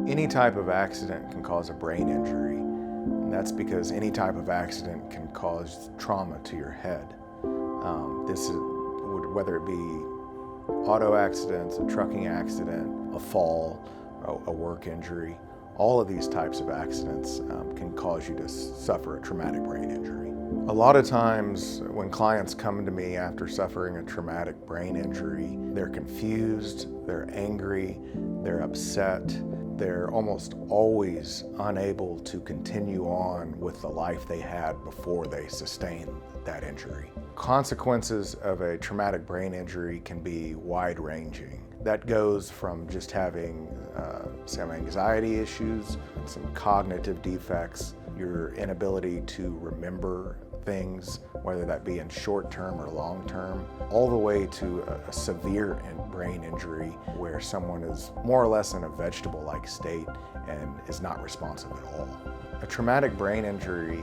Any type of accident can cause a brain injury, and that's because any type of accident can cause trauma to your head. Whether it be auto accidents, a trucking accident, a fall, a work injury, all of these types of accidents can cause you to suffer a traumatic brain injury. A lot of times when clients come to me after suffering a traumatic brain injury, they're confused, they're angry, they're upset, they're almost always unable to continue on with the life they had before they sustained that injury. Consequences of a traumatic brain injury can be wide-ranging. That goes from just having some anxiety issues, some cognitive defects, your inability to remember things, whether that be in short term or long term, all the way to a severe brain injury where someone is more or less in a vegetable-like state and is not responsive at all. A traumatic brain injury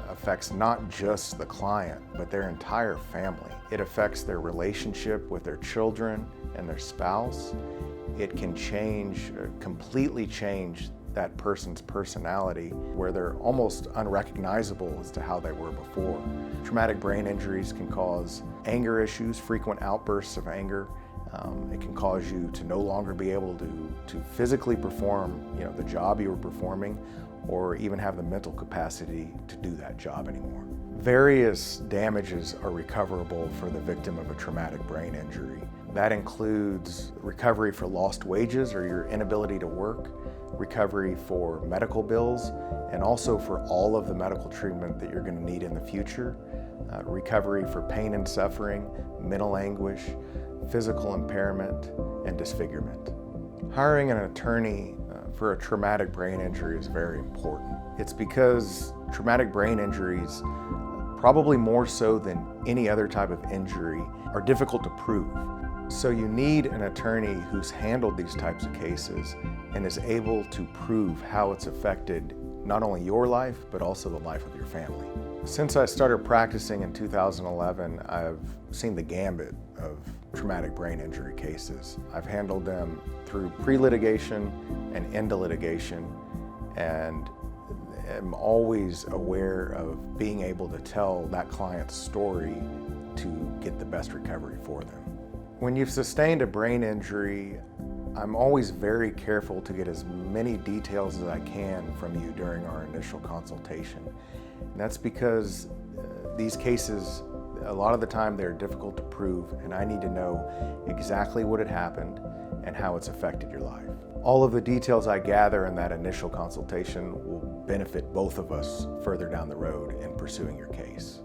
affects not just the client, but their entire family. It affects their relationship with their children and their spouse. It can completely change that person's personality, where they're almost unrecognizable as to how they were before. Traumatic brain injuries can cause anger issues, frequent outbursts of anger. It can cause you to no longer be able to physically perform the job you were performing, or even have the mental capacity to do that job anymore. Various damages are recoverable for the victim of a traumatic brain injury. That includes recovery for lost wages or your inability to work, recovery for medical bills, and also for all of the medical treatment that you're going to need in the future, recovery for pain and suffering, mental anguish, physical impairment, and disfigurement. Hiring an attorney for a traumatic brain injury is very important. It's because traumatic brain injuries, probably more so than any other type of injury, are difficult to prove. So you need an attorney who's handled these types of cases and is able to prove how it's affected not only your life, but also the life of your family. Since I started practicing in 2011, I've seen the gambit of traumatic brain injury cases. I've handled them through pre-litigation and into litigation, and am always aware of being able to tell that client's story to get the best recovery for them. When you've sustained a brain injury, I'm always very careful to get as many details as I can from you during our initial consultation. And that's because these cases, a lot of the time, they're difficult to prove, and I need to know exactly what had happened and how it's affected your life. All of the details I gather in that initial consultation will benefit both of us further down the road in pursuing your case.